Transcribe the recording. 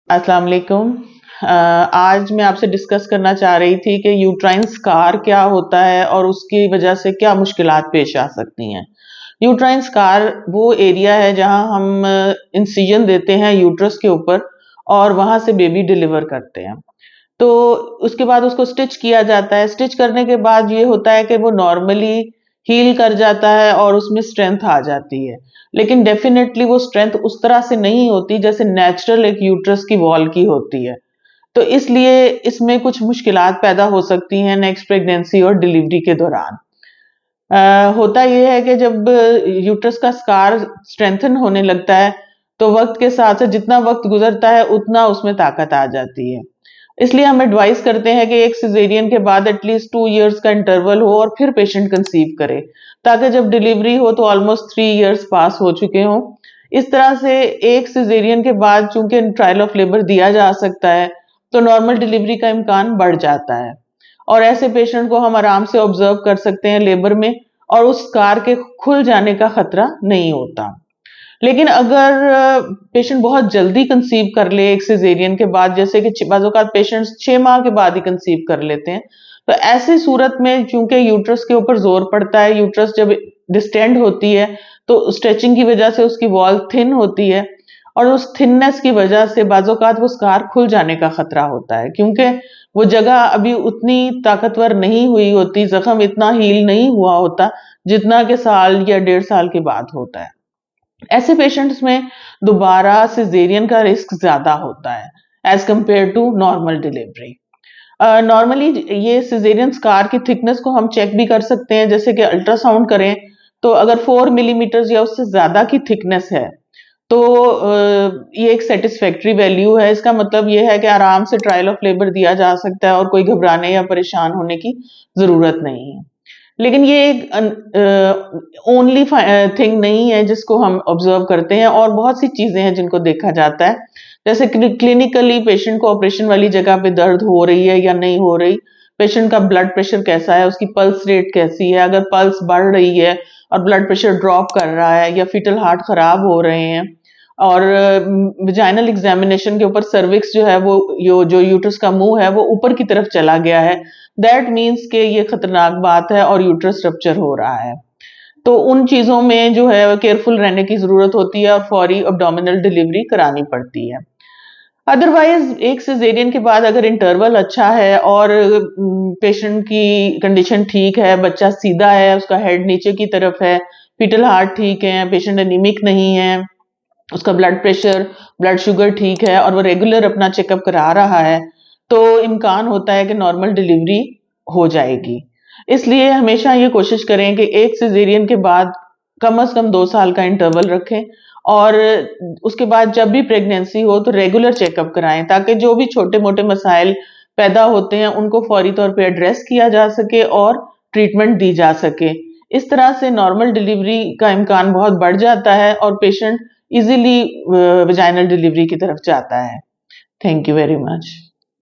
अस्सलाम वालेकुम। आज मैं आपसे डिस्कस करना चाह रही थी कि यूट्राइन स्कार क्या होता है और उसकी वजह से क्या मुश्किलात पेश आ सकती हैं। यूट्राइन स्कार वो एरिया है जहां हम इंसिजन देते हैं यूट्रस के ऊपर और वहां से बेबी डिलीवर करते हैं। तो उसके बाद उसको स्टिच किया जाता है। स्टिच करने के बाद ये होता है कि वो नॉर्मली हील कर जाता है और उसमें स्ट्रेंथ आ जाती है। लेकिन डेफिनेटली वो स्ट्रेंथ उस तरह से नहीं होती जैसे नेचुरल एक यूट्रस की वॉल की होती है। तो इसलिए इसमें कुछ मुश्किलात पैदा हो सकती हैं नेक्स्ट प्रेगनेंसी और डिलीवरी के दौरान। होता ये है कि जब यूट्रस का स्कार स्ट्रेंथन होने लगता है तो वक्त के साथ साथ जितना वक्त गुजरता है उतना उसमें ताकत आ जाती है। इसलिए हम एडवाइस करते हैं कि एक सिजेरियन के बाद एटलीस्ट 2 इयर्स का इंटरवल हो और फिर पेशेंट कंसीव करे, ताकि जब डिलीवरी हो तो ऑलमोस्ट 3 इयर्स पास हो चुके हों। इस तरह से एक सिजेरियन के बाद चूंकि ट्रायल ऑफ लेबर दिया जा सकता है तो नॉर्मल डिलीवरी का इम्कान बढ़ जाता है और ऐसे पेशेंट को हम आराम से ऑब्जर्व कर सकते हैं लेबर में और उस स्कार के खुल जाने का खतरा नहीं होता। लेकिन अगर पेशेंट बहुत जल्दी कंसीव कर ले एक सिजेरियन के बाद, जैसे कि बाज़-औक़ात पेशेंट्स 6 माह के बाद ही कंसीव कर लेते हैं, तो ऐसी सूरत में चूंकि यूट्रस के ऊपर जोर पड़ता है, यूट्रस जब डिस्टेंड होती है तो स्ट्रेचिंग की वजह से उसकी वॉल थिन होती है और उस थिननेस की वजह से बाज़-औक़ात वो स्कार खुल जाने का खतरा होता है, क्योंकि वो जगह अभी उतनी ताकतवर नहीं हुई होती, जख्म इतना हील नहीं हुआ होता जितना कि साल या 1.5 साल के बाद होता है। ऐसे पेशेंट्स में दोबारा सिजेरियन का रिस्क ज्यादा होता है as compare to normal delivery. Normally ये सिजेरियन स्कार की थिकनेस को हम चेक भी कर सकते हैं, जैसे कि अल्ट्रासाउंड करें तो अगर 4 मिलीमीटर या उससे ज्यादा की थिकनेस है तो ये एक सेटिस्फैक्ट्री वैल्यू है। इसका मतलब ये है कि आराम से ट्रायल ऑफ लेबर दिया जा सकता है और कोई घबराने या परेशान होने की जरूरत नहीं है। लेकिन ये एक ओनली थिंग नहीं है जिसको हम ऑब्जर्व करते हैं, और बहुत सी चीजें हैं जिनको देखा जाता है, जैसे क्लिनिकली पेशेंट को ऑपरेशन वाली जगह पे दर्द हो रही है या नहीं हो रही, पेशेंट का ब्लड प्रेशर कैसा है, उसकी पल्स रेट कैसी है, अगर पल्स बढ़ रही है और ब्लड प्रेशर ड्रॉप कर रहा है या फीटल हार्ट खराब हो रहे हैं, और विजाइनल एग्जामिनेशन के ऊपर सर्विक्स जो है वो जो यूट्रस का मुंह है वो ऊपर की तरफ चला गया है, दैट मीन्स कि ये खतरनाक बात है और यूट्रस रप्चर हो रहा है। तो उन चीजों में जो है केयरफुल रहने की जरूरत होती है और फौरी अब्डोमिनल डिलीवरी करानी पड़ती है। अदरवाइज एक सिजेरियन के बाद अगर इंटरवल अच्छा है और पेशेंट की कंडीशन ठीक है, बच्चा सीधा है, उसका हेड नीचे की तरफ है, फीटल हार्ट ठीक है, पेशेंट एनीमिक नहीं है, उसका ब्लड प्रेशर ब्लड शुगर ठीक है और वो रेगुलर अपना चेकअप करा रहा है, तो इम्कान होता है कि नॉर्मल डिलीवरी हो जाएगी। इसलिए हमेशा ये कोशिश करें कि एक सिजेरियन के बाद कम से कम 2 साल का इंटरवल रखें और उसके बाद जब भी प्रेगनेंसी हो तो रेगुलर चेकअप कराएं, ताकि जो भी छोटे मोटे मसाइल पैदा होते हैं उनको फौरी तौर पे एड्रेस किया जा सके और ट्रीटमेंट दी जा सके। इस तरह से नॉर्मल डिलीवरी का इम्कान बहुत बढ़ जाता है और पेशेंट इजीली वजाइनल डिलीवरी की तरफ जाता है। Thank you very much.